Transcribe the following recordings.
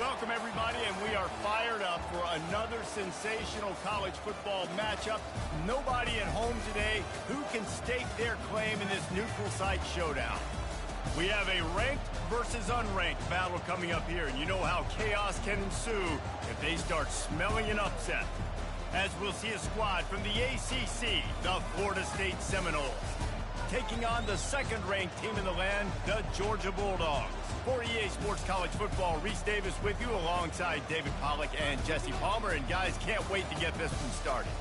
Welcome, everybody, and we are fired up for another sensational college football matchup. Nobody at home today who can stake their claim in this neutral site showdown. We have a ranked versus unranked battle coming up here, and you know how chaos can ensue if they start smelling an upset. As we'll see a squad from the ACC, the Florida State Seminoles, taking on the second-ranked team in the land, the Georgia Bulldogs. For EA Sports College Football, Reese Davis with you alongside David Pollack and Jesse Palmer. And guys, can't wait to get this one started.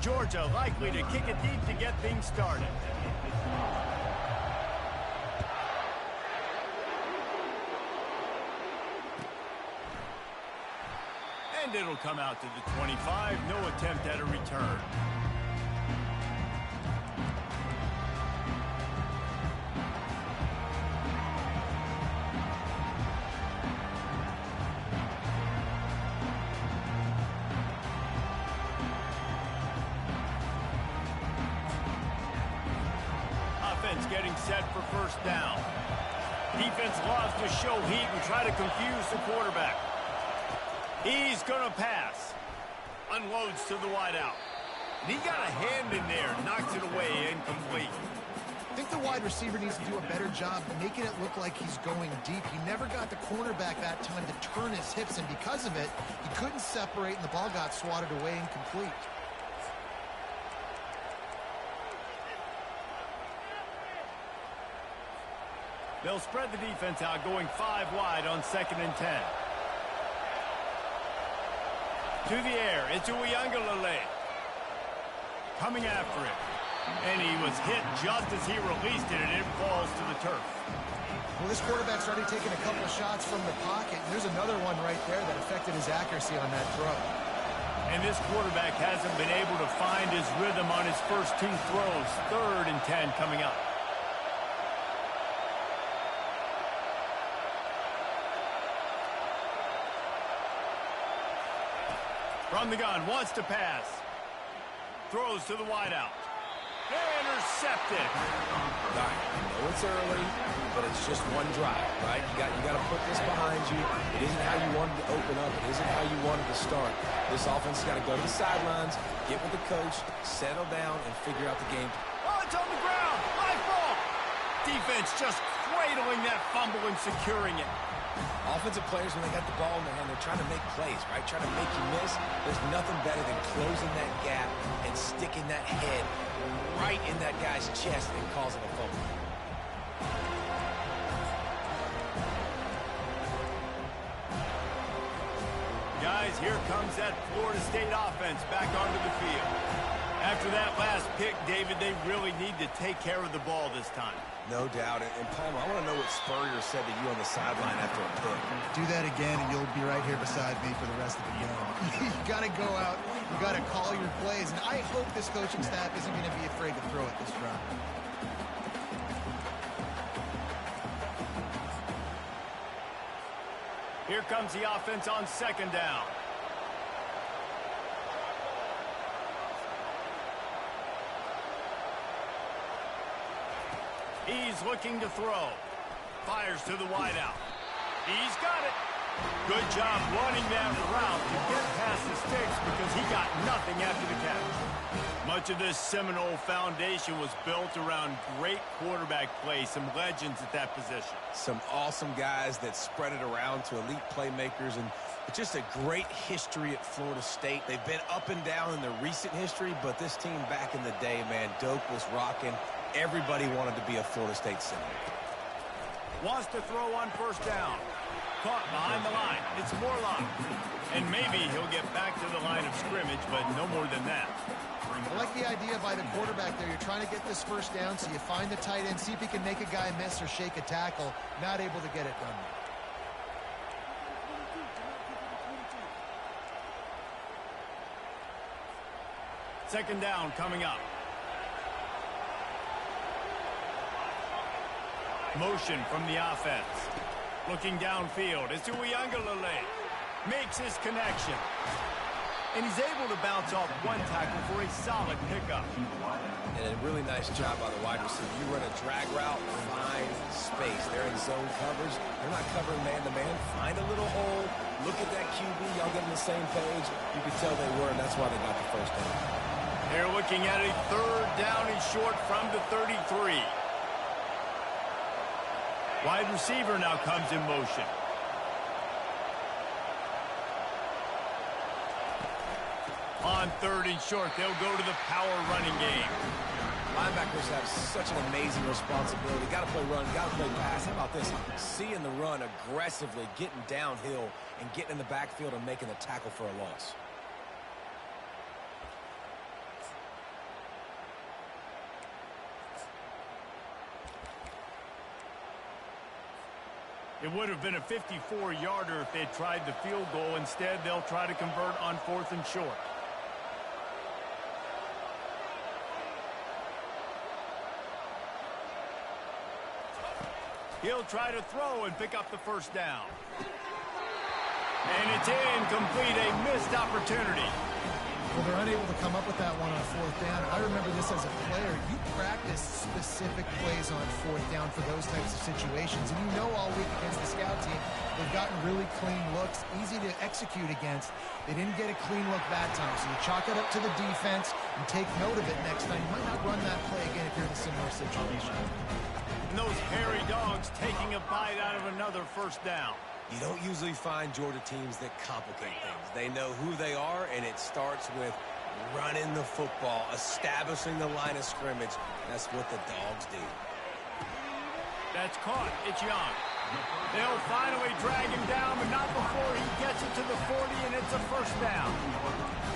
Georgia likely to kick it deep to get things started. And it'll come out to the 25. No attempt at a return. Getting set for first down. Defense loves to show heat and try to confuse the quarterback. He's going to pass. Unloads to the wideout. He got a hand in there, knocks it away, incomplete. I think the wide receiver needs to do a better job making it look like he's going deep. He never got the cornerback that time to turn his hips, and because of it, he couldn't separate, and the ball got swatted away incomplete. They'll spread the defense out, going 5 wide on 2nd and 10. To the air, it's Uiagalelei. Coming after it. And he was hit just as he released it, and it falls to the turf. Well, this quarterback's already taken a couple of shots from the pocket. There's another one right there that affected his accuracy on that throw. And this quarterback hasn't been able to find his rhythm on his first 2 throws. 3rd and 10 coming up. From the gun, wants to pass. Throws to the wideout. Intercepted. All right, I know it's early, but it's just one drive, right? You got to put this behind you. It isn't how you wanted to open up. It isn't how you wanted to start. This offense has got to go to the sidelines, get with the coach, settle down, and figure out the game. Oh, it's on the ground. High ball. Defense just cradling that fumble and securing it. Offensive players, when they got the ball in their hand, they're trying to make plays, right? Trying to make you miss. There's nothing better than closing that gap and sticking that head right in that guy's chest and causing a fumble. Guys, here comes that Florida State offense back onto the field. After that last pick, David, they really need to take care of the ball this time. No doubt. And Palmer, I want to know what Spurrier said to you on the sideline after a pick. Do that again, and you'll be right here beside me for the rest of the game. You got to go out. You got to call your plays. And I hope this coaching staff isn't going to be afraid to throw it this drive. Here comes the offense on 2nd down. He's looking to throw. Fires to the wideout. He's got it. Good job running that route to get past the sticks because he got nothing after the catch. Much of this Seminole foundation was built around great quarterback play, some legends at that position. Some awesome guys that spread it around to elite playmakers, and just a great history at Florida State. They've been up and down in the recent history, but this team back in the day, man, Doak was rocking. Everybody wanted to be a Florida State Seminole. Wants to throw on 1st down. Caught behind the line. It's Morlock. And maybe he'll get back to the line of scrimmage, but no more than that. I like the idea by the quarterback there. You're trying to get this 1st down, so you find the tight end, see if he can make a guy miss or shake a tackle. Not able to get it done. 2nd down coming up. Motion from the offense. Looking downfield. It's Uiagalelei. Makes his connection. And he's able to bounce off one tackle for a solid pickup. And a really nice job by the wide receiver. You run a drag route, find space. They're in zone coverage. They're not covering man-to-man. Find a little hole. Look at that QB. Y'all get on the same page. You could tell they were, and that's why they got the first down. They're looking at a third down and short from the 33. Wide receiver now comes in motion. On third and short, they'll go to the power running game. Linebackers have such an amazing responsibility. Got to play run, got to play pass. How about this? Seeing the run aggressively, getting downhill, and getting in the backfield and making the tackle for a loss. It would have been a 54-yarder if they'd tried the field goal. Instead, they'll try to convert on fourth and short. He'll try to throw and pick up the first down. And it's incomplete, a missed opportunity. Well, they're unable to come up with that one on fourth down. I remember this as a player. You practice specific plays on fourth down for those types of situations. And you know all week against the scout team, they've gotten really clean looks, easy to execute against. They didn't get a clean look that time. So you chalk it up to the defense and take note of it next time. You might not run that play again if you're in a similar situation. And those hairy dogs taking a bite out of another first down. You don't usually find Georgia teams that complicate things. They know who they are, and it starts with running the football, establishing the line of scrimmage. That's what the dogs do. That's caught. It's Young. They'll finally drag him down, but not before he gets it to the 40, and it's a first down.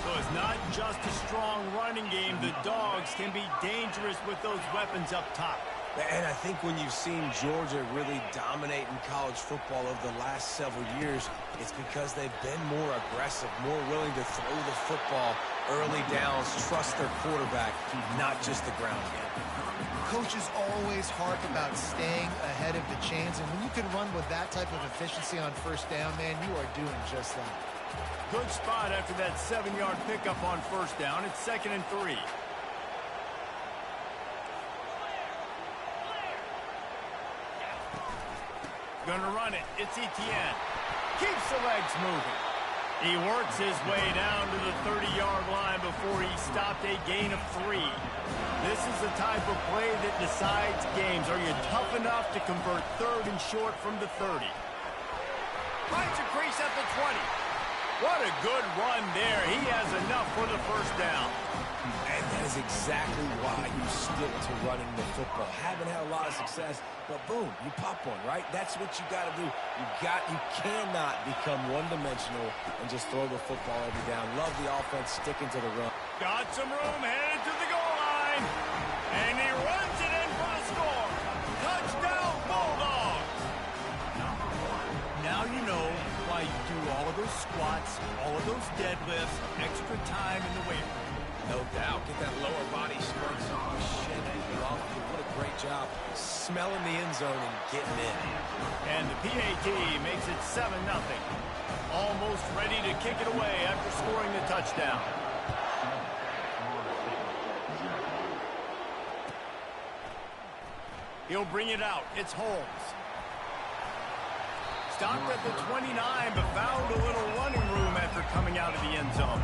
So it's not just a strong running game. The dogs can be dangerous with those weapons up top. And I think when you've seen Georgia really dominate in college football over the last several years, it's because they've been more aggressive, more willing to throw the football early downs, trust their quarterback, not just the ground game. Coaches always harp about staying ahead of the chains, and when you can run with that type of efficiency on first down, man, you are doing just that. Good spot after that 7-yard pickup on first down. It's 2nd and 3. Gonna run it. It's Etienne. Keeps the legs moving. He works his way down to the 30-yard line before he stopped a gain of 3. This is the type of play that decides games. Are you tough enough to convert third and short from the 30? Finds a crease at the 20. What a good run there. He has enough for the first down. And that is exactly why you stick to running the football. Haven't had a lot of success, but boom, you pop one, right? That's what you got to do. You cannot become one-dimensional and just throw the football every down. Love the offense sticking to the run. Got some room, headed to the goal line. And he runs it in for the score. Touchdown, Bulldogs. Now you know why you do all of those squats, all of those deadlifts, extra time in the weight room. No doubt. Get that lower body strength. Oh, shit. What a great job smelling the end zone and getting in. And the PAT makes it 7-0. Almost ready to kick it away after scoring the touchdown. He'll bring it out. It's Holmes. Stopped at the 29, but found a little running room after coming out of the end zone.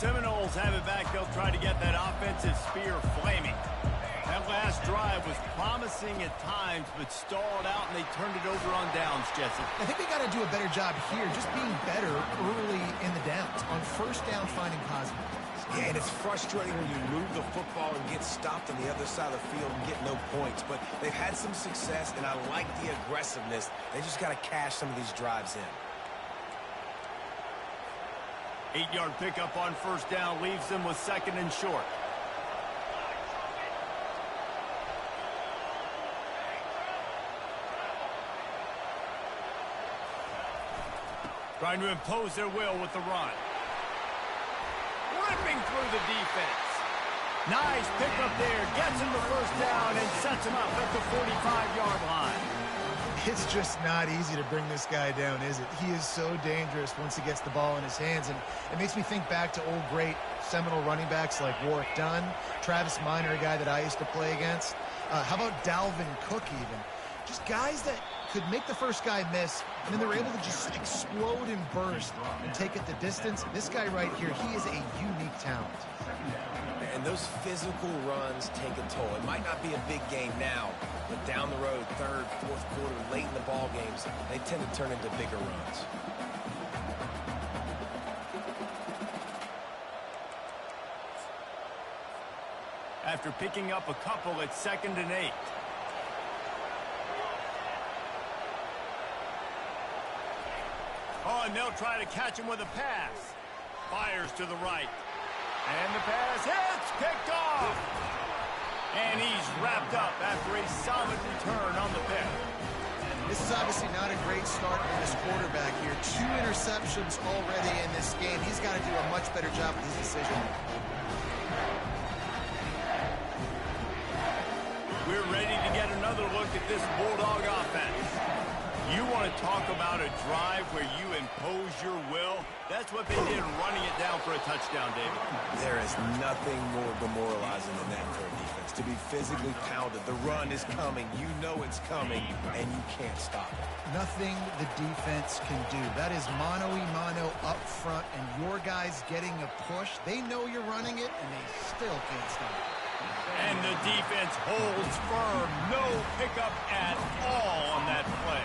Seminoles have it back. They'll try to get that offensive spear flaming. That last drive was promising at times, but stalled out, and they turned it over on downs, Jesse. I think they got to do a better job here, just being better early in the downs. On first down, finding positive plays. Yeah, and it's frustrating when you move the football and get stopped on the other side of the field and get no points. But they've had some success, and I like the aggressiveness. They just got to cash some of these drives in. 8-yard pickup on first down leaves them with 2nd and short. Trying to impose their will with the run. Ripping through the defense. Nice pickup there. Gets him the first down and sets him up at the 45-yard line. It's just not easy to bring this guy down, is it? He is so dangerous once he gets the ball in his hands, and it makes me think back to old great seminal running backs like Warwick Dunn, Travis Minor, a guy that I used to play against. How about Dalvin Cook even? Just guys that could make the first guy miss, and then they're able to just explode and burst and take it the distance. This guy right here, he is a unique talent. And those physical runs take a toll. It might not be a big game now, but down the road, third, fourth quarter, late in the ball games, they tend to turn into bigger runs. After picking up a couple, it's 2nd and 8. Oh, and they'll try to catch him with a pass. Fires to the right. And the pass hits, picked off. And he's wrapped up after a solid return on the pick. This is obviously not a great start for this quarterback here. 2 interceptions already in this game. He's got to do a much better job with his decision. We're ready to get another look at this Bulldog offense. You want to talk about a drive where you impose your will? That's what they did, running it down for a touchdown, David. There is nothing more demoralizing than that for a defense. To be physically pounded. The run is coming. You know it's coming, and you can't stop it. Nothing the defense can do. That is mano-a-mano up front, and your guys getting a push. They know you're running it, and they still can't stop it. And the defense holds firm. No pickup at all on that play.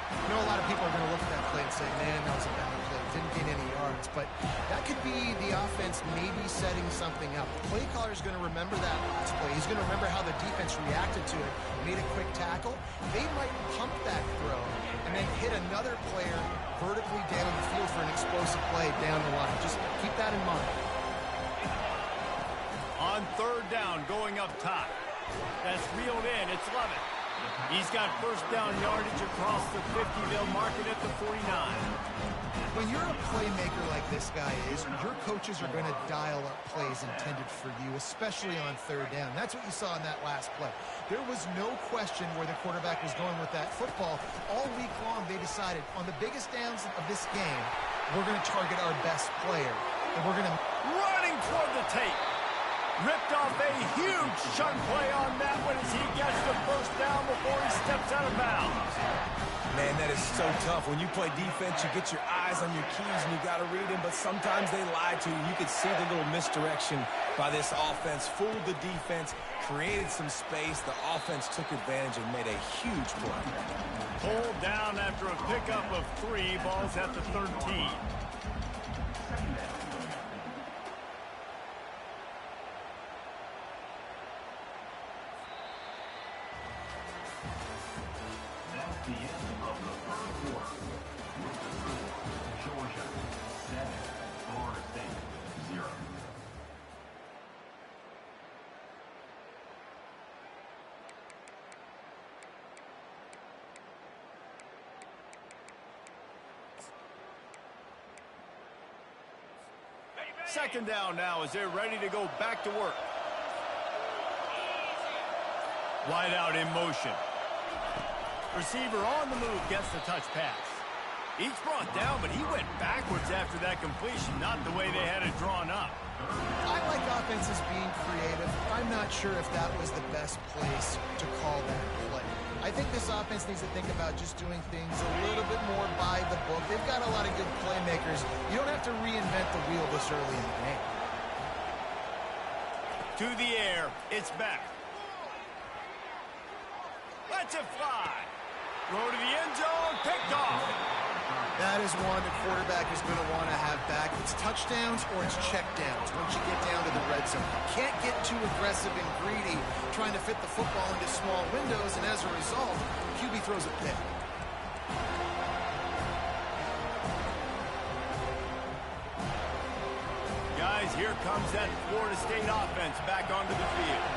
You know, a lot of people are going to look at that play and say, man, that was a bad play. Didn't gain any yards. But that could be the offense maybe setting something up. The play caller is going to remember that last play. He's going to remember how the defense reacted to it, made a quick tackle. They might pump that throw and then hit another player vertically down the field for an explosive play down the line. Just keep that in mind. On 3rd down, going up top. That's reeled in. It's Lovett. He's got first down yardage across the 50. They'll mark it at the 49. When you're a playmaker like this guy is, your coaches are going to dial up plays intended for you, especially on 3rd down. That's what you saw in that last play. There was no question where the quarterback was going with that football. All week long, they decided on the biggest downs of this game, we're going to target our best player, and we're going to... Running toward the tape. Ripped off a huge chunk play on that one as he gets the first down before he steps out of bounds. Man, that is so tough. When you play defense, you get your eyes on your keys and you got to read them, but sometimes they lie to you. You could see the little misdirection by this offense, fooled the defense, created some space. The offense took advantage and made a huge play. Pulled down after a pickup of 3, balls at the 13. The end of the 3rd quarter. Georgia 7, Florida State 0. Second down now as they're ready to go back to work. Wide out in motion. Receiver on the move gets the touch pass. He's brought down, but he went backwards after that completion, not the way they had it drawn up. I like offenses being creative. I'm not sure if that was the best place to call that play. I think this offense needs to think about just doing things a little bit more by the book. They've got a lot of good playmakers. You don't have to reinvent the wheel this early in the game. To the air, it's back. Lets it fly. Throw to the end zone, picked off. That is one the quarterback is going to want to have back. It's touchdowns or it's checkdowns once you get down to the red zone. You can't get too aggressive and greedy trying to fit the football into small windows, and as a result, QB throws a pick. Guys, here comes that Florida State offense back onto the field.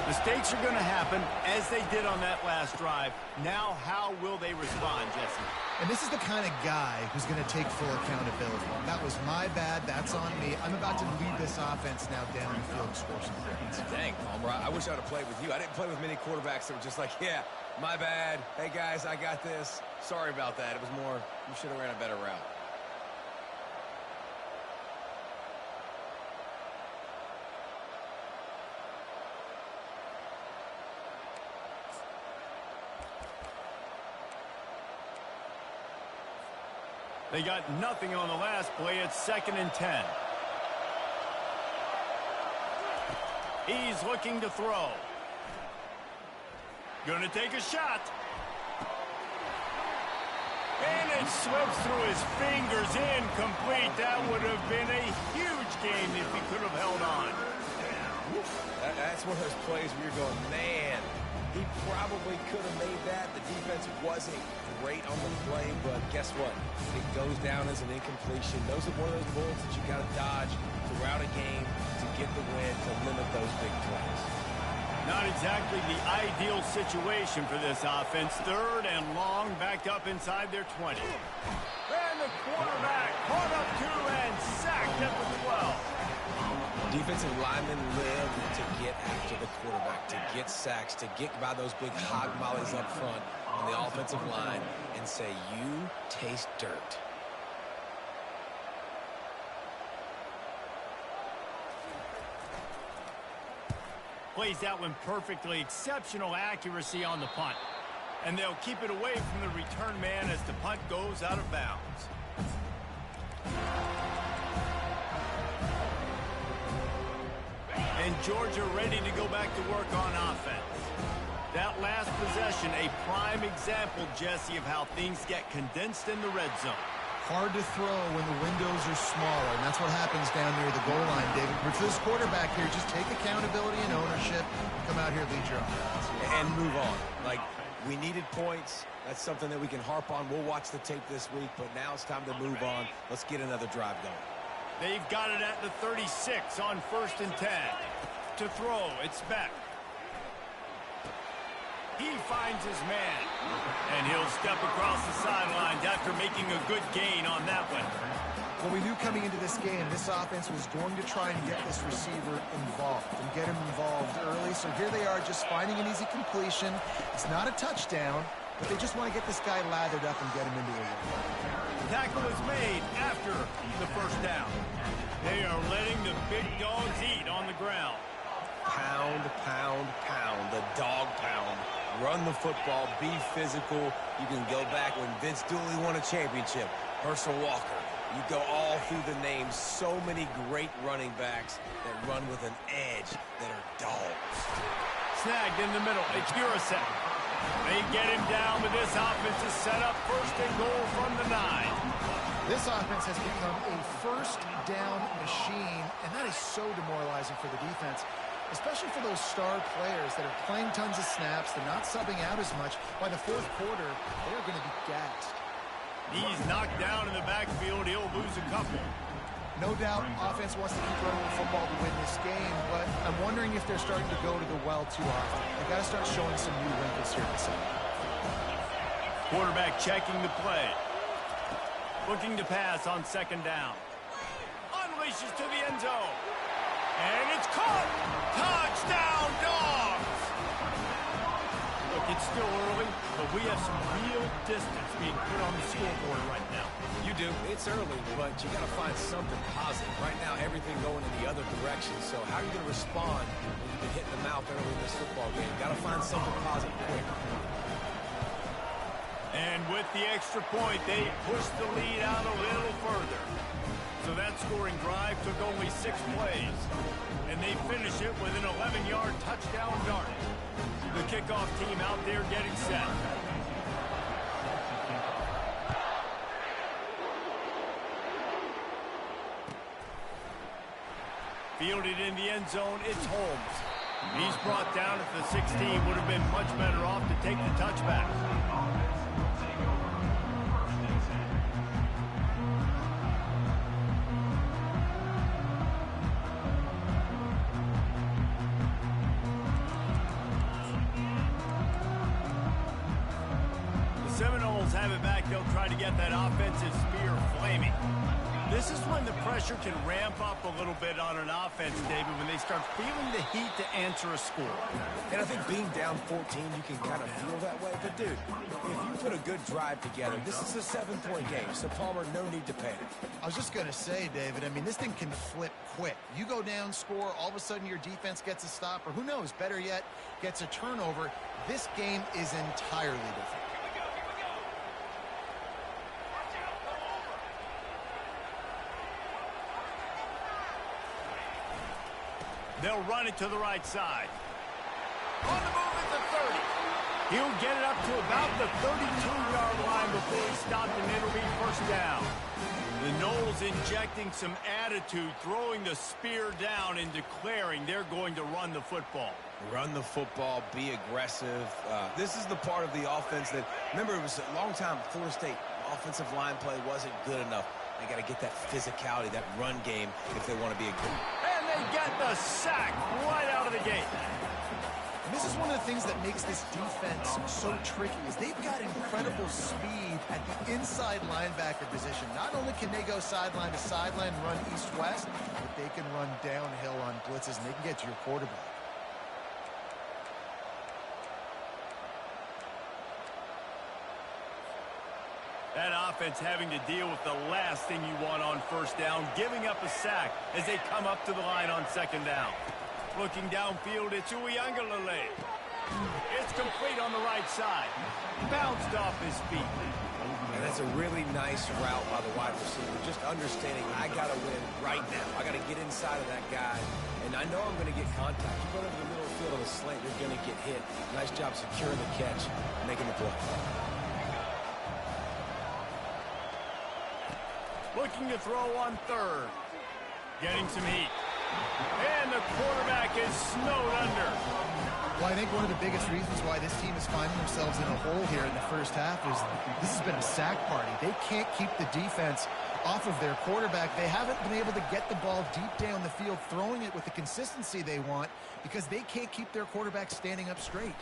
Mistakes are going to happen, as they did on that last drive. Now, how will they respond, Jesse? And this is the kind of guy who's going to take full accountability. That was my bad. That's on me. I'm about to lead this offense now down the field and score some points. Dang, Palmer, I wish I would have played with you. I didn't play with many quarterbacks that were just like, yeah, my bad. Hey, guys, I got this. Sorry about that. It was more, you should have ran a better route. They got nothing on the last play. It's 2nd and 10. He's looking to throw. Gonna take a shot. And it slips through his fingers, incomplete. That would have been a huge game if he could have held on. That's one of those plays where you're going, man, he probably could have made that. The defense wasn't great on the play, but guess what? It goes down as an incompletion. Those are one of those bullets that you got to dodge throughout a game to get the win, to limit those big plays. Not exactly the ideal situation for this offense. 3rd and long, backed up inside their 20. And the quarterback caught up to and sacked at the 12. Defensive linemen live to get after the quarterback, to get sacks, to get by those big hog mollies up front on the offensive line and say, you taste dirt. Plays that one perfectly. Exceptional accuracy on the punt. And they'll keep it away from the return man as the punt goes out of bounds. And Georgia ready to go back to work on offense. That last possession, a prime example, Jesse, of how things get condensed in the red zone. Hard to throw when the windows are smaller, and that's what happens down near the goal line, David. But for this quarterback here, just take accountability and ownership. Come out here, lead your offense. And move on. Like, we needed points. That's something that we can harp on. We'll watch the tape this week, but now it's time to move on. Let's get another drive going. They've got it at the 36 on 1st and 10. To throw, it's Beck. He finds his man. And he'll step across the sidelines after making a good gain on that one. Well, we knew coming into this game, this offense was going to try and get this receiver involved and get him involved early. So here they are just finding an easy completion. It's not a touchdown, but they just want to get this guy lathered up and get him into a win. The tackle is made after the 1st down. They are letting the big dogs eat on the ground. Pound, pound, pound. The dog pound. Run the football. Be physical. You can go back when Vince Dooley won a championship. Herschel Walker. You go all through the names. So many great running backs that run with an edge that are dogs. Snagged in the middle. It's Urasek. They get him down, but this offense is set up 1st and goal from the 9. This offense has become a 1st down machine, and that is so demoralizing for the defense, especially for those star players that are playing tons of snaps. They're not subbing out as much. By the 4th quarter, they're going to be gassed. He's knocked down in the backfield. He'll lose a couple. No doubt offense wants to keep running the football to win this game, but I'm wondering if they're starting to go to the well too often. They've got to start showing some new wrinkles here this summer. Quarterback checking the play. Looking to pass on 2nd down. Unleashes to the end zone. And it's caught! Touchdown, Dogs! Look, it's still early, but we have some real distance being put on the scoreboard right now. You do. It's early, but you got to find something positive. Right now, everything going in the other direction. So how are you going to respond when you've been hitting the mouth early in this football game? Got to find something positive quick. And with the extra point, they pushed the lead out a little further. So that scoring drive took only 6 plays. And they finish it with an 11-yard touchdown dart. The kickoff team out there getting set. Fielded in the end zone, it's Holmes. He's brought down at the 16. Would have been much better off to take the touchback. have it back, they'll try to get that offensive spear flaming. This is when the pressure can ramp up a little bit on an offense, David, when they start feeling the heat to answer a score. And I think being down 14, you can kind of feel that way. But, dude, if you put a good drive together, this is a 7-point game. So, Palmer, no need to panic. I was just going to say, David, I mean, this thing can flip quick. You go down, score, all of a sudden your defense gets a stop, or who knows, better yet, gets a turnover. This game is entirely different. They'll run it to the right side. On the move at the 30. He'll get it up to about the 32-yard line before he stopped, and it'll be first down. The Noles injecting some attitude, throwing the spear down and declaring they're going to run the football. Run the football, be aggressive. This is the part of the offense that, remember, it was a long time, Florida State offensive line play wasn't good enough. They got to get that physicality, that run game, if they want to be a good. And they get the sack right out of the gate. And this is one of the things that makes this defense so tricky is they've got incredible speed at the inside linebacker position. Not only can they go sideline to sideline, run east-west, but they can run downhill on blitzes, and they can get to your quarterback. That offense having to deal with the last thing you want on first down, giving up a sack as they come up to the line on second down. Looking downfield, it's Uiagalelei. It's complete on the right side. Bounced off his feet. And that's a really nice route by the wide receiver. Just understanding I got to win right now. I got to get inside of that guy. And I know I'm going to get contact. You go to the middle of the field on a slant, you're going to get hit. Nice job securing the catch, making the play. Looking to throw on third. Getting some heat. And the quarterback is snowed under. Well, I think one of the biggest reasons why this team is finding themselves in a hole here in the first half is this has been a sack party. They can't keep the defense off of their quarterback. They haven't been able to get the ball deep down the field, throwing it with the consistency they want because they can't keep their quarterback standing up straight.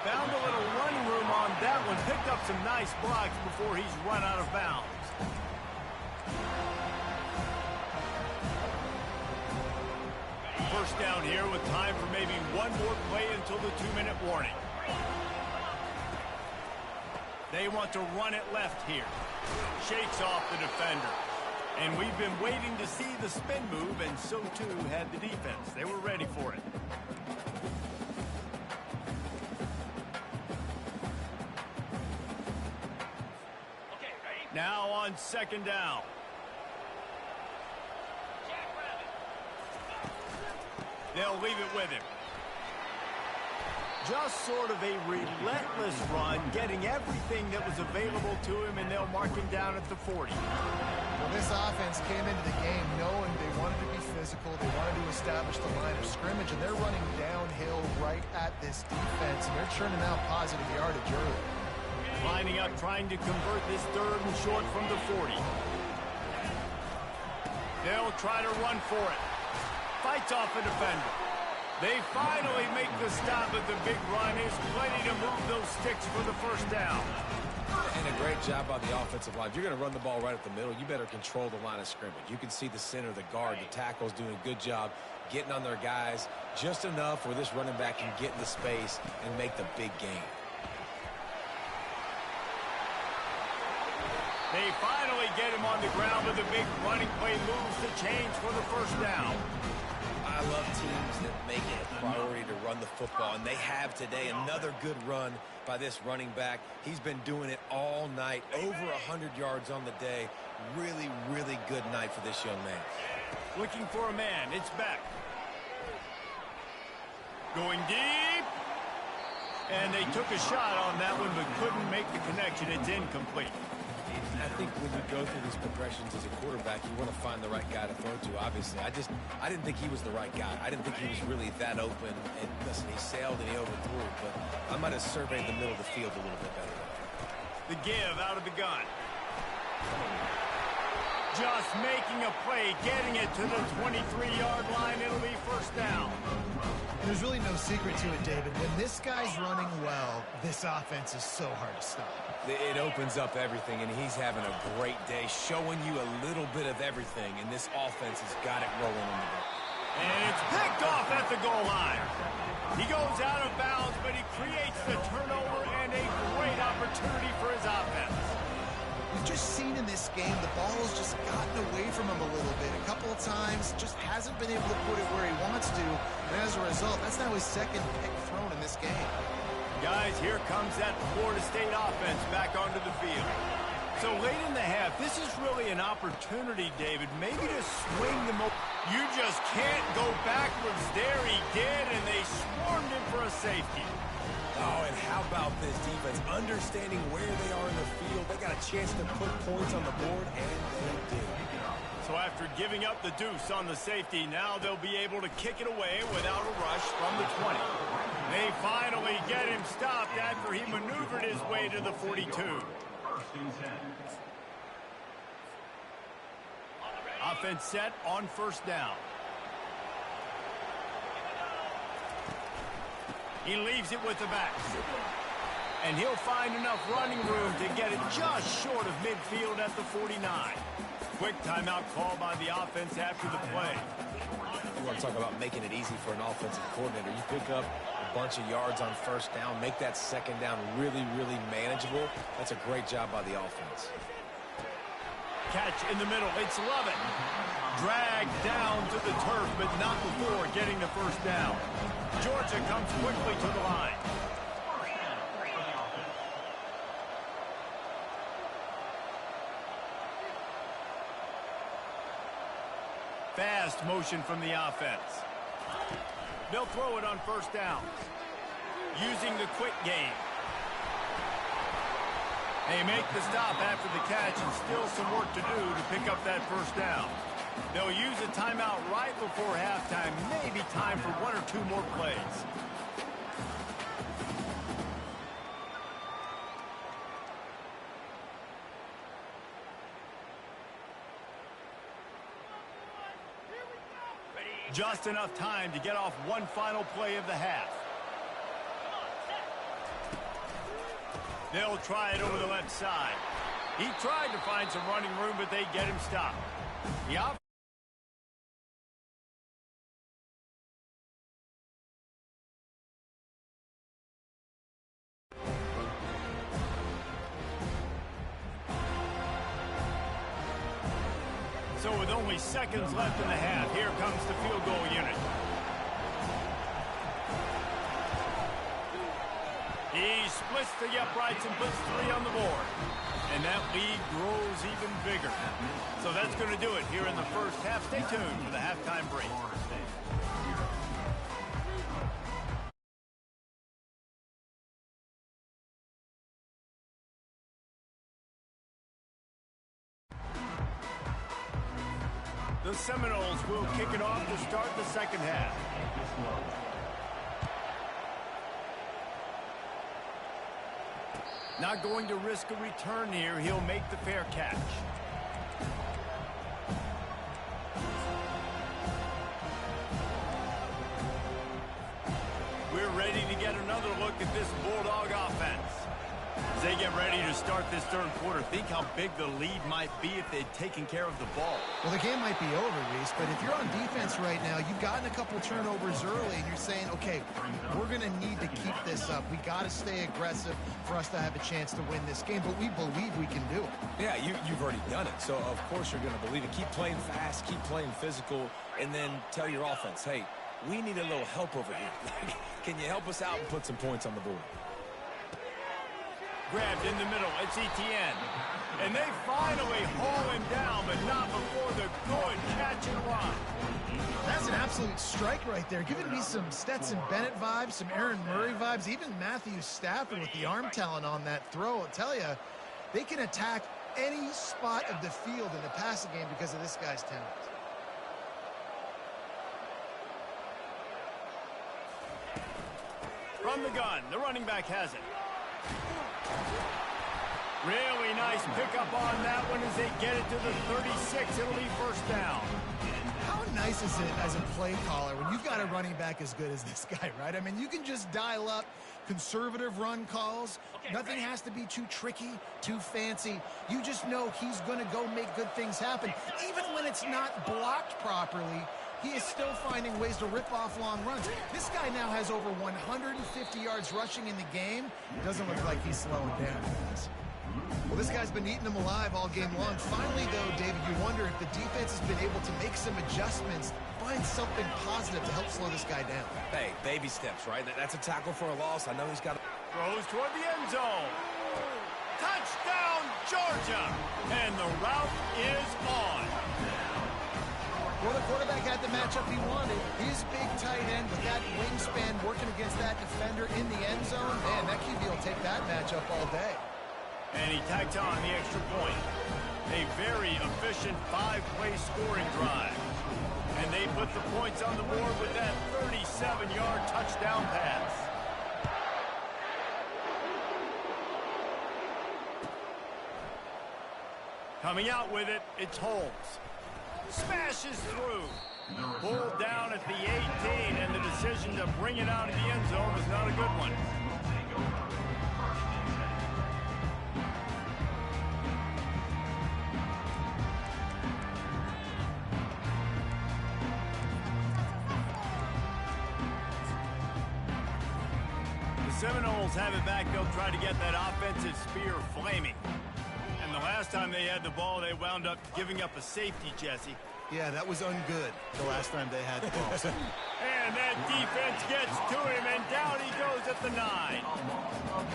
Found a little running room on that one. Picked up some nice blocks before he's run out of bounds. First down here with time for maybe one more play until the 2-minute warning. They want to run it left here. Shakes off the defender. And we've been waiting to see the spin move, and so too had the defense. They were ready for it. Now on second down. They'll leave it with him. Just sort of a relentless run, getting everything that was available to him, and they'll mark him down at the 40. Well, this offense came into the game knowing they wanted to be physical, they wanted to establish the line of scrimmage, and they're running downhill right at this defense, and they're churning out positive yardage early. Lining up, trying to convert this third and short from the 40. They'll try to run for it. Fights off a defender. They finally make the stop, but the big run is plenty to move those sticks for the first down. And a great job by the offensive line. If you're going to run the ball right at the middle, you better control the line of scrimmage. You can see the center, the guard, the tackles doing a good job getting on their guys just enough where this running back can get in the space and make the big game. They finally get him on the ground, but the big running play moves the chains for the first down. I love teams that make it a priority to run the football, and they have today. Another good run by this running back. He's been doing it all night, over 100 yards on the day. Really, really good night for this young man. Looking for a man. It's Beck. Going deep. And they took a shot on that one, but couldn't make the connection. It's incomplete. I think when you go through these progressions as a quarterback, you want to find the right guy to throw to, obviously. I didn't think he was the right guy. I didn't think he was really that open. And listen, he sailed and he overthrew it, but I might have surveyed the middle of the field a little bit better. The give out of the gun. Just making a play, getting it to the 23-yard line. It'll be first down. There's really no secret to it, David. When this guy's running well, this offense is so hard to stop. It opens up everything, and he's having a great day, showing you a little bit of everything, and this offense has got it rolling in the game. And it's picked off at the goal line. He goes out of bounds, but he creates the turnover and a great opportunity for his offense. We've just seen in this game the ball has just gotten away from him a little bit. A couple of times, just hasn't been able to put it where he wants to. And as a result, that's now his second pick thrown in this game. Guys, here comes that Florida State offense back onto the field. So late in the half, this is really an opportunity, David, maybe to swing the You just can't go backwards there. He did, and they swarmed him for a safety. Oh, and how about this defense? Understanding where they are in the field. They got a chance to put points on the board, and they did. So after giving up the deuce on the safety, now they'll be able to kick it away without a rush from the 20. They finally get him stopped after he maneuvered his way to the 42. Offense set on first down. He leaves it with the backs. And he'll find enough running room to get it just short of midfield at the 49. Quick timeout call by the offense after the play. You want to talk about making it easy for an offensive coordinator. You pick up a bunch of yards on first down, make that second down really, really manageable. That's a great job by the offense. Catch in the middle. It's Lovett. Dragged down to the turf, but not before getting the first down. Georgia comes quickly to the line. Fast motion from the offense. They'll throw it on first down. Using the quick game. They make the stop after the catch, and still some work to do to pick up that first down. They'll use a timeout right before halftime. Maybe time for one or two more plays. Just enough time to get off one final play of the half. They'll try it over the left side. He tried to find some running room, but they get him stopped. So with only seconds left in the half, here comes the field goal unit. He splits the uprights and puts 3 on the board. And that lead grows even bigger. So that's going to do it here in the first half. Stay tuned for the halftime break. The Seminoles will kick it off to start the second half. Not going to risk a return here. He'll make the fair catch. We're ready to get another look at this Bulldog offense. As they get ready to start this third quarter, think how big the lead might be if they'd taken care of the ball. Well, the game might be over, Reese, but if you're on defense right now, you've gotten a couple turnovers early, and you're saying, okay, we're going to need to keep this up. We got to stay aggressive for us to have a chance to win this game, but we believe we can do it. Yeah, you've already done it, so of course you're going to believe it. Keep playing fast, keep playing physical, and then tell your offense, hey, we need a little help over here. Can you help us out and put some points on the board? Grabbed in the middle, it's Etienne. And they finally haul him down, but not before the good catch and run. That's an absolute strike right there. Giving me some Stetson Bennett vibes, some Aaron Murray vibes, even Matthew Stafford with the arm talent on that throw. I'll tell you, they can attack any spot of the field in the passing game because of this guy's talent. From the gun, the running back has it. Really nice nice pickup on that one as they get it to the 36. It'll be first down. How nice is it as a play caller when you've got a running back as good as this guy, right? I mean, you can just dial up conservative run calls. Nothing has to be too tricky, too fancy. You just know he's going to go make good things happen. Even when it's not blocked properly, he is still finding ways to rip off long runs. This guy now has over 150 yards rushing in the game. Doesn't look like he's slowing down. Well, this guy's been eating them alive all game long. Finally, though, David, you wonder if the defense has been able to make some adjustments, find something positive to help slow this guy down. Hey, baby steps, right? That's a tackle for a loss. I know he's got... Throws toward the end zone. Touchdown, Georgia! And the route is on. Well, the quarterback had the matchup he wanted. His big tight end with that wingspan working against that defender in the end zone. Man, that QB will take that matchup all day. And he tacked on the extra point. A very efficient 5-play scoring drive. And they put the points on the board with that 37-yard touchdown pass. Coming out with it, it's Holmes. Smashes through. Pulled down at the 18, and the decision to bring it out of the end zone was not a good one. The Seminoles have it back. They'll try to get that offensive spear flaming. And the last time they had the ball, they wound up giving up a safety, Jesse. Yeah, that was ungood the last time they had the ball. And that defense gets to him, and down he goes at the 9.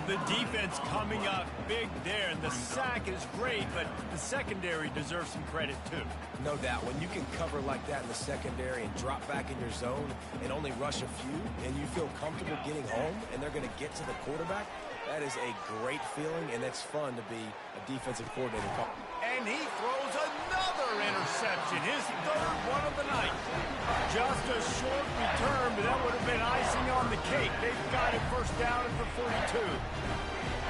The defense coming up big there, and the sack is great, but the secondary deserves some credit, too. No doubt. When you can cover like that in the secondary and drop back in your zone and only rush a few, and you feel comfortable getting home, and they're going to get to the quarterback, that is a great feeling, and it's fun to be a defensive coordinator. And he throws another interception, his third one of the night. Just a short return, but that would have been icing on the cake. They've got it first down at the 42.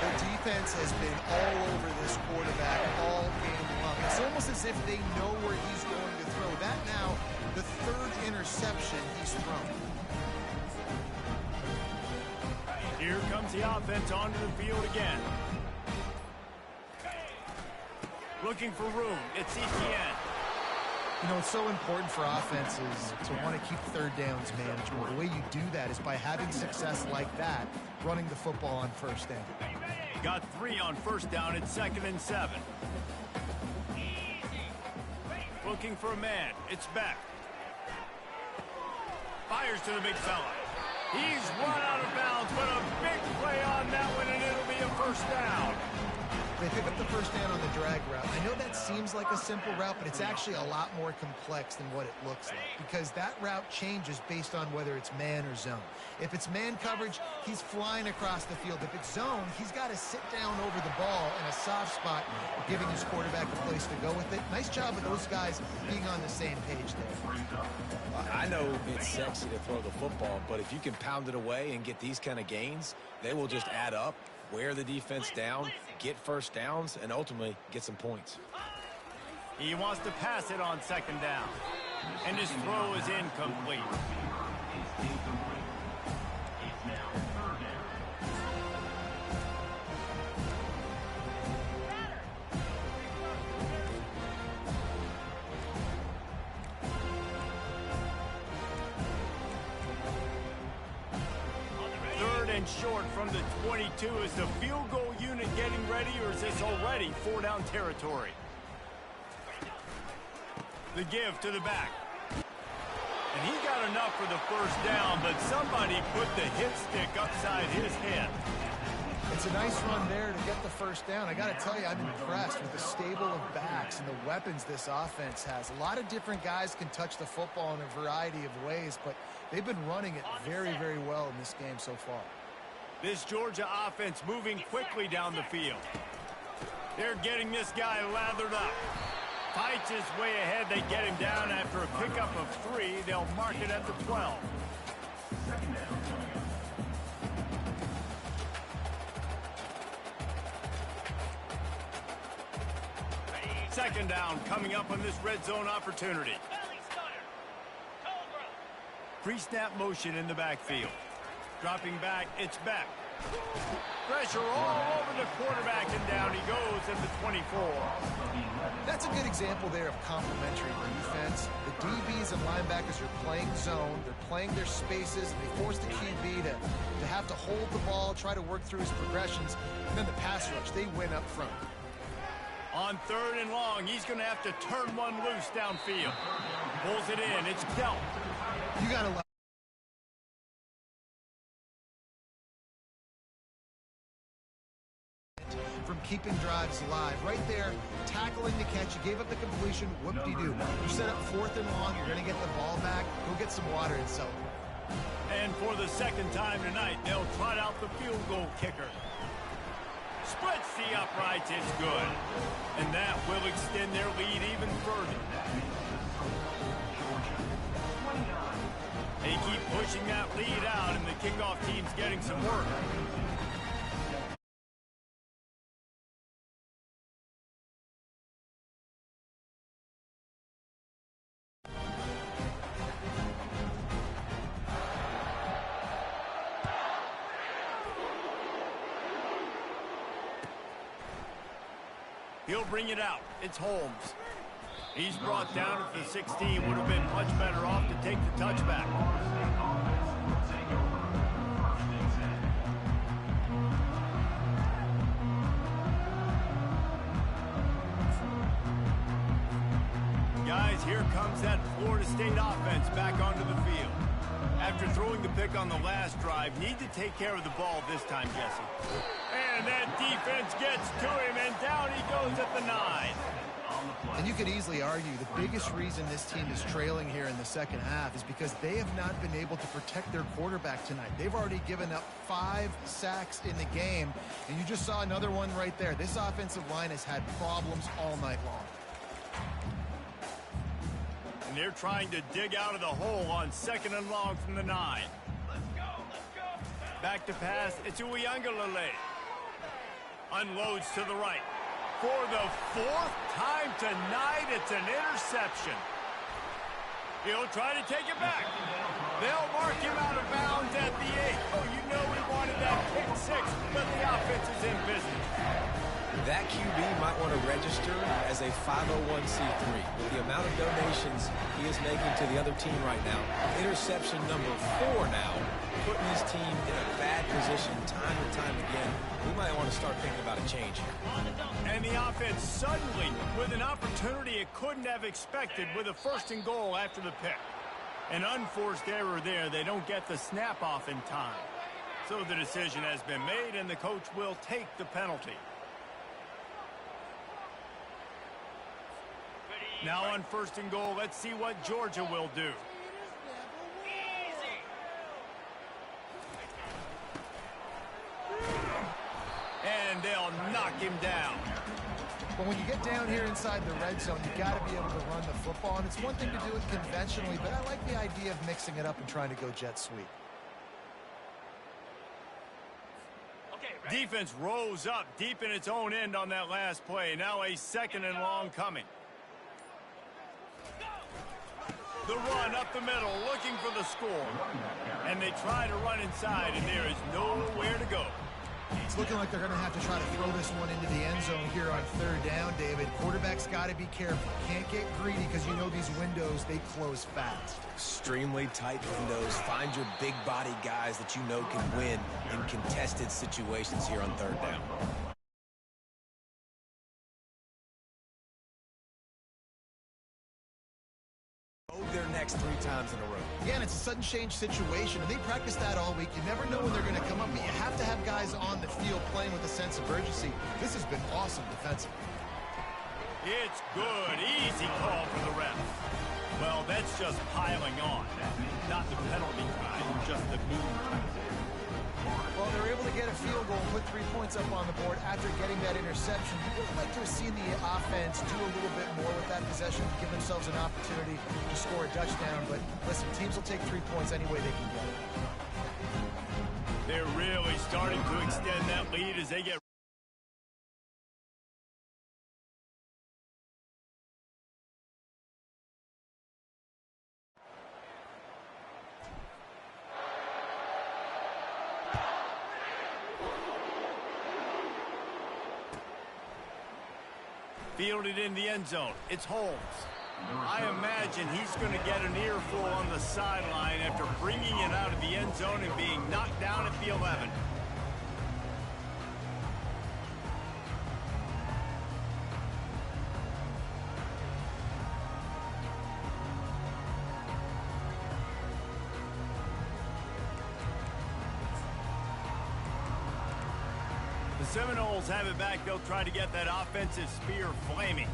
The defense has been all over this quarterback all game long. It's almost as if they know where he's going to throw. That now, the third interception he's thrown. Here comes the offense onto the field again. Looking for room. It's Etienne. You know, it's so important for offenses to want to keep third downs manageable. The way you do that is by having success like that, running the football on first down. Got 3 on first down. It's 2nd and 7. Looking for a man. It's Beck. Fires to the big fella. He's run out of bounds, but a big play on that one, and it'll be a first down. They pick up the first down on the drag route. I know that seems like a simple route, but it's actually a lot more complex than what it looks like, because that route changes based on whether it's man or zone. If it's man coverage, he's flying across the field. If it's zone, he's got to sit down over the ball in a soft spot, giving his quarterback a place to go with it. Nice job of those guys being on the same page there. I know it's sexy to throw the football, but if you can pound it away and get these kind of gains, they will just add up, wear the defense down, get first downs, and ultimately get some points. He wants to pass it on 2nd down, and his throw is incomplete. It's now 3rd down. And short from the 22. Is the field goal unit getting ready, or is this already 4-down territory? The give to the back. And he got enough for the first down, but somebody put the hit stick upside his head. It's a nice run there to get the first down. I got to tell you, I'm impressed with the stable of backs and the weapons this offense has. A lot of different guys can touch the football in a variety of ways, but they've been running it very, very well in this game so far. This Georgia offense moving quickly down the field. They're getting this guy lathered up. Fights his way ahead. They get him down after a pickup of 3. They'll mark it at the 12. 2nd down. Second down coming up on this red zone opportunity. Pre-snap motion in the backfield. Dropping back, it's back. Pressure all over the quarterback, and down he goes at the 24. That's a good example there of complementary defense. The DBs and linebackers are playing zone. They're playing their spaces. They force the QB to have to hold the ball, try to work through his progressions. And then the pass rush, they win up front. On 3rd and long, he's going to have to turn one loose downfield. Pulls it in. It's dealt. You got to love from keeping drives alive. Right there, tackling the catch. You gave up the completion. Whoop-de-doo. You set up 4th and long. You're going to get the ball back. Go get some water and celebrate. And for the second time tonight, they'll trot out the field goal kicker. Splits the uprights. It's good. And that will extend their lead even further. They keep pushing that lead out, and the kickoff team's getting some work. He'll bring it out. It's Holmes. He's brought down at the 16. Would have been much better off to take the touchback. Guys, here comes that Florida State offense back onto the field. After throwing the pick on the last drive, need to take care of the ball this time, Jesse. And that defense gets to him, and down he goes at the 9. And you could easily argue the biggest reason this team is trailing here in the second half is because they have not been able to protect their quarterback tonight. They've already given up 5 sacks in the game, and you just saw another one right there. This offensive line has had problems all night long. And they're trying to dig out of the hole on 2nd and long from the 9. Let's go. Back to pass. It's Uyangalele. Unloads to the right. For the 4th time tonight, it's an interception. He'll try to take it back. They'll mark him out of bounds at the 8. Oh, you know he wanted that kick 6, but the offense is in business. That QB might want to register as a 501c3. With the amount of donations he is making to the other team right now, interception number 4 now, putting his team in a bad position time and time again. We might want to start thinking about a change here. And the offense suddenly, with an opportunity it couldn't have expected, with a 1st and goal after the pick. An unforced error there. They don't get the snap off in time. So the decision has been made, and the coach will take the penalty. Now on 1st and goal, let's see what Georgia will do. And they'll knock him down. But when you get down here inside the red zone, you got to be able to run the football. And it's one thing to do it conventionally, but I like the idea of mixing it up and trying to go jet sweep. Defense rose up deep in its own end on that last play. Now a 2nd and long coming. The run up the middle, looking for the score. And they try to run inside, and there is nowhere to go. It's looking like they're going to have to try to throw this one into the end zone here on 3rd down, David. Quarterback's got to be careful. Can't get greedy because you know these windows, they close fast. Extremely tight windows. Find your big body guys that you know can win in contested situations here on 3rd down. Their next 3 times in a row. Again, it's a sudden change situation, and they practice that all week. You never know when they're going to come up, but you have to have guys on the field playing with a sense of urgency. This has been awesome defensively. It's good. Easy call for the ref. Well, that's just piling on. Not the penalty kind, just the mean kind. Well, they were able to get a field goal and put 3 points up on the board after getting that interception. You would like to have seen the offense do a little bit more with that possession to give themselves an opportunity to score a touchdown. But listen, teams will take 3 points any way they can get it. They're really starting to extend that lead as they get Fielded in the end zone. It's Holmes. I imagine he's going to get an earful on the sideline after bringing it out of the end zone and being knocked down at the 11. The Seminoles have it back. They'll try to get that offensive spear flaming.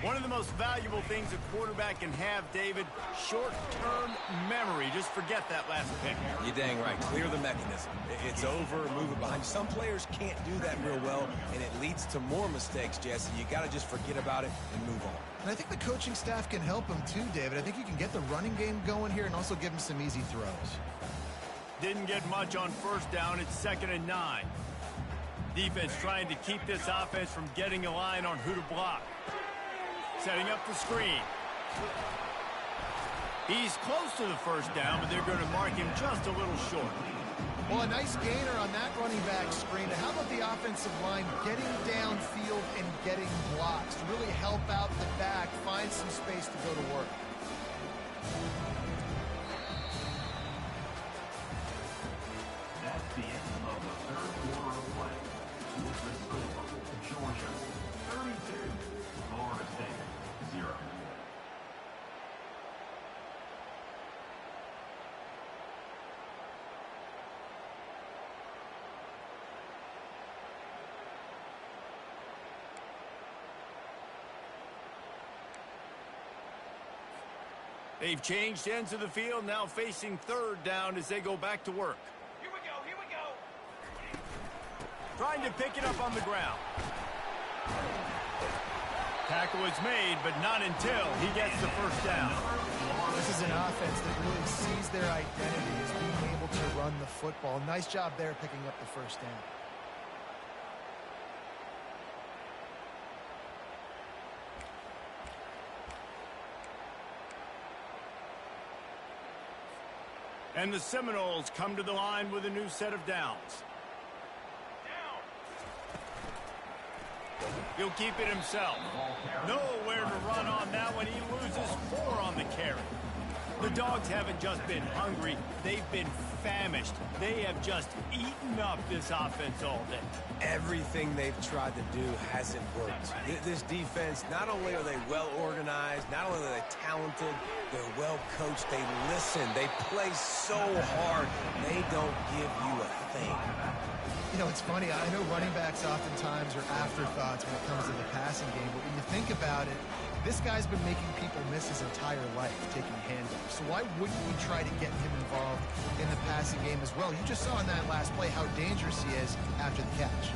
One of the most valuable things a quarterback can have, David, short-term memory. Just forget that last pick. You're dang right. Clear the mechanism. It's over, move it behind you. Some players can't do that real well, and it leads to more mistakes, Jesse. You got to just forget about it and move on. And I think the coaching staff can help him too, David. I think you can get the running game going here and also give him some easy throws. Didn't get much on first down. It's 2nd and 9. Defense trying to keep this offense from getting a line on who to block. Setting up the screen. He's close to the first down, but they're going to mark him just a little short. Well, a nice gainer on that running back screen. How about the offensive line getting downfield and getting blocks to really help out the back, find some space to go to work? That's the end of the third quarter of play. With the score, Georgia 32, Florida State 0. They've changed ends of the field, now facing 3rd down as they go back to work. Here we go. Trying to pick it up on the ground. Tackle is made, but not until he gets the first down. This is an offense that really sees their identity as being able to run the football. Nice job there picking up the first down. And the Seminoles come to the line with a new set of downs. He'll keep it himself. Nowhere to run on that one. He loses 4 on the carry. The Dogs haven't just been hungry. They've been famished. They have just eaten up this offense all day. Everything they've tried to do hasn't worked. This defense, not only are they well organized, not only are they talented, they're well coached, they listen, they play so hard, they don't give you a thing. You know, it's funny. I know running backs oftentimes are afterthoughts when it comes to the passing game, but when you think about it, this guy's been making people miss his entire life taking handoffs. So why wouldn't we try to get him involved in the passing game as well? You just saw in that last play how dangerous he is after the catch.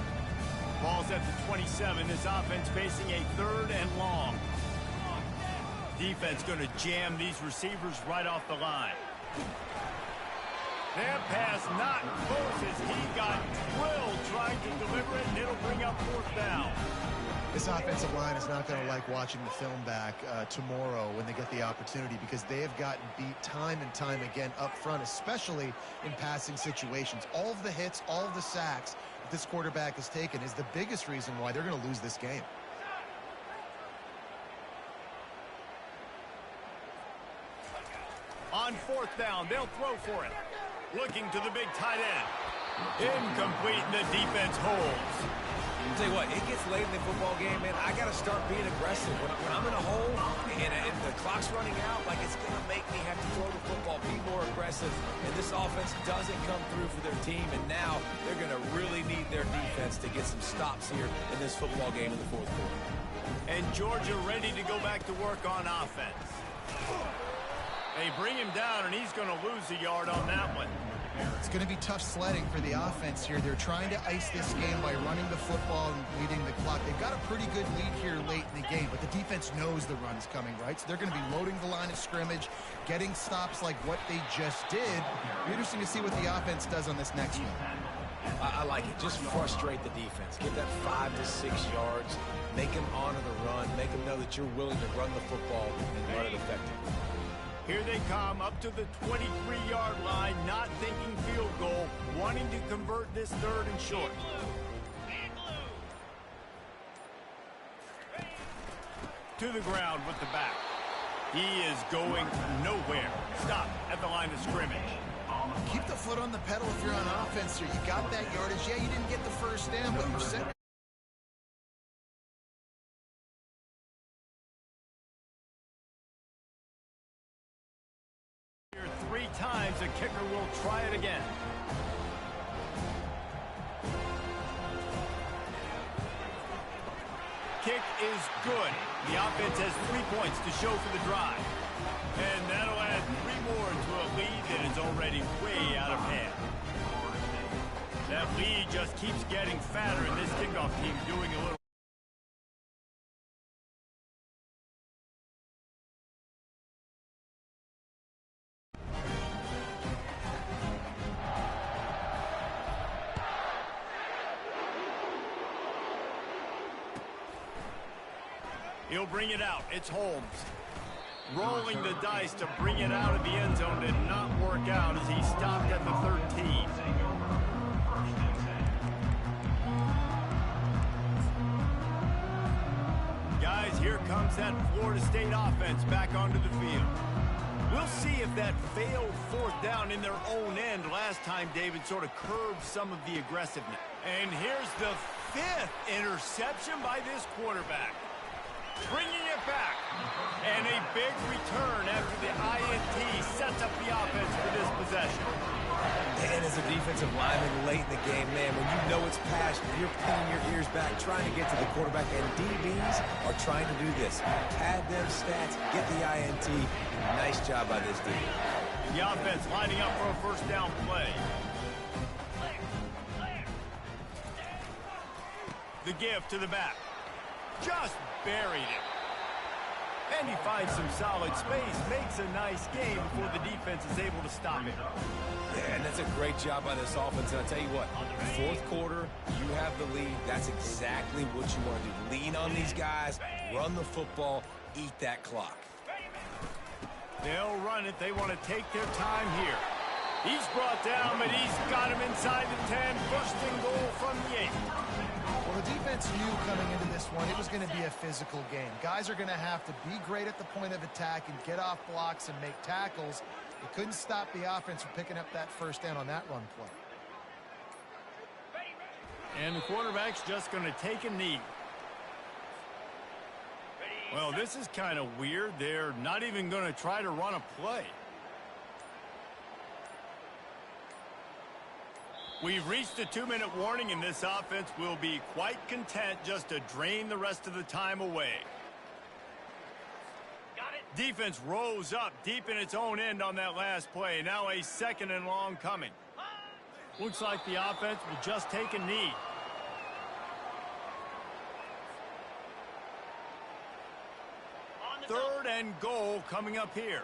Ball's at the 27. This offense facing a 3rd and long. Defense going to jam these receivers right off the line. That pass not close as he got drilled trying to deliver it, and it'll bring up 4th down. This offensive line is not going to like watching the film back tomorrow when they get the opportunity, because they have gotten beat time and time again up front, especially in passing situations. All of the hits, all of the sacks that this quarterback has taken is the biggest reason why they're going to lose this game. On 4th down, they'll throw for it. Looking to the big tight end. Incomplete, and the defense holds. I'll tell you what, it gets late in the football game, man. I got to start being aggressive. When I'm in a hole and the clock's running out, like, it's going to make me have to throw the football, be more aggressive. And this offense doesn't come through for their team, and now they're going to really need their defense to get some stops here in this football game in the 4th quarter. And Georgia ready to go back to work on offense. They bring him down, and he's going to lose a yard on that one. It's going to be tough sledding for the offense here. They're trying to ice this game by running the football and leading the clock. They've got a pretty good lead here late in the game, but the defense knows the run's coming, right? So they're going to be loading the line of scrimmage, getting stops like what they just did. It'll be interesting to see what the offense does on this next one. I like it. Just frustrate the defense. Get that 5 to 6 yards. Make them honor the run. Make them know that you're willing to run the football and run it effectively. Here they come up to the 23-yard line, not thinking field goal, wanting to convert this 3rd and short. to the ground with the back. He is going nowhere. Stop at the line of scrimmage. Keep the foot on the pedal if you're on offense here. You got that yardage. Yeah, you didn't get the first down, but you're set. Three times, the kicker will try it again. Kick is good. The offense has 3 points to show for the drive. And that'll add 3 more to a lead that is already way out of hand. That lead just keeps getting fatter, and this kickoff team doing a little. He'll bring it out. It's Holmes. Rolling the dice to bring it out of the end zone did not work out as he stopped at the 13. Guys, here comes that Florida State offense back onto the field. We'll see if that failed fourth down in their own end last time David sort of curbed some of the aggressiveness. And here's the 5th interception by this quarterback. Bringing it back. And a big return after the INT sets up the offense for this possession. And as a defensive lineman late in the game, man, when you know it's passion, you're pinning your ears back, trying to get to the quarterback, and DBs are trying to do this. Pad them stats, get the INT. Nice job by this D. The offense lining up for a first down play. The give to the back. Just buried it. And he finds some solid space, makes a nice game before the defense is able to stop it. Yeah, and that's a great job by this offense. And I'll tell you what, fourth quarter, you have the lead. That's exactly what you want to do. Lean on these guys, run the football, eat that clock. They'll run it. They want to take their time here. He's brought down, but he's got him inside the 10. First and goal from the 8. Well, the defense knew coming into this one it was going to be a physical game. Guys are going to have to be great at the point of attack and get off blocks and make tackles. They couldn't stop the offense from picking up that first down on that run play. And the quarterback's just going to take a knee. Well, this is kind of weird. They're not even going to try to run a play. We've reached the 2-minute warning, and this offense will be quite content just to drain the rest of the time away. Got it. Defense rose up deep in its own end on that last play. Now a 2nd and long coming. Looks like the offense will just take a knee. Third and goal coming up here.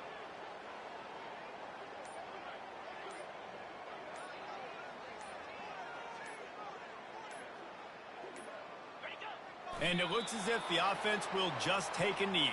And it looks as if the offense will just take a knee.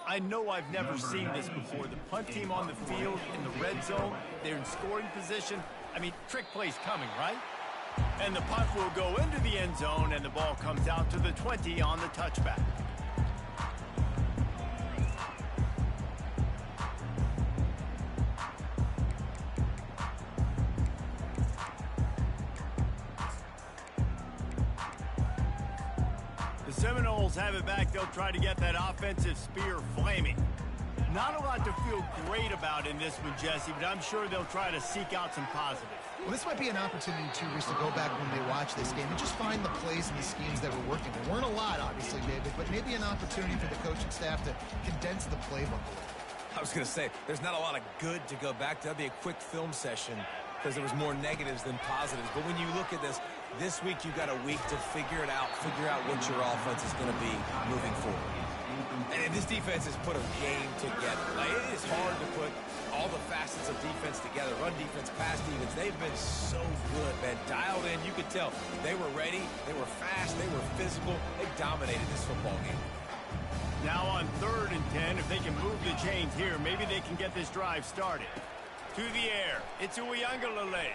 I know I've never seen this before. The punt team on the field in the red zone. They're in scoring position. I mean, trick play's coming, right? And the punt will go into the end zone, and the ball comes out to the 20 on the touchback. Seminoles have it back. They'll try to get that offensive spear flaming. Not a lot to feel great about in this one, Jesse, but I'm sure they'll try to seek out some positives. Well, this might be an opportunity, too, Reese, to go back when they watch this game and just find the plays and the schemes that were working. There weren't a lot, obviously, David, but maybe an opportunity for the coaching staff to condense the playbook a little. I was going to say, there's not a lot of good to go back to. That'd be a quick film session because there was more negatives than positives. But when you look at this, This week, you got a week to figure it out, figure out what your offense is going to be moving forward. And this defense has put a game together. Like, it is hard to put all the facets of defense together. Run defense, pass defense. They've been so good, man. Dialed in. You could tell they were ready. They were fast. They were physical. They dominated this football game. Now on 3rd and 10, if they can move the chains here, maybe they can get this drive started. To the air. It's Uiagalelei.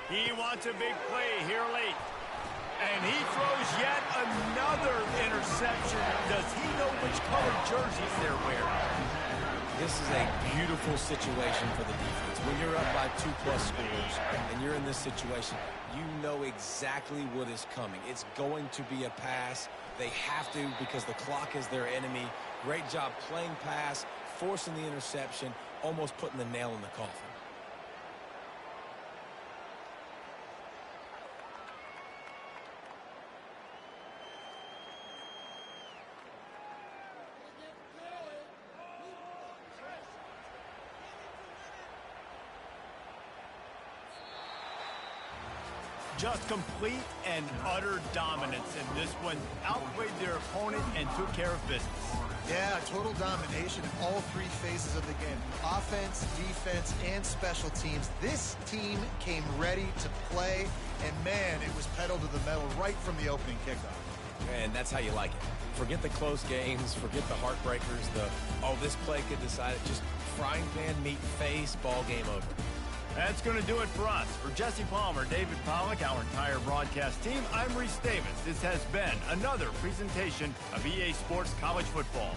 He wants a big play here late. And he throws yet another interception. Does he know which colored jerseys they're wearing? This is a beautiful situation for the defense. When you're up by 2+ scores and you're in this situation, you know exactly what is coming. It's going to be a pass. They have to because the clock is their enemy. Great job playing pass, forcing the interception, almost putting the nail in the coffin. Just complete and utter dominance in this one. Outplayed their opponent and took care of business. Yeah, total domination in all 3 phases of the game. Offense, defense, and special teams. This team came ready to play, and man, it was pedal to the metal right from the opening kickoff. And that's how you like it. Forget the close games, forget the heartbreakers, this play could decide it. Just frying pan, meat, face, ball game over. That's going to do it for us. For Jesse Palmer, David Pollack, our entire broadcast team, I'm Reese Davis. This has been another presentation of EA Sports College Football.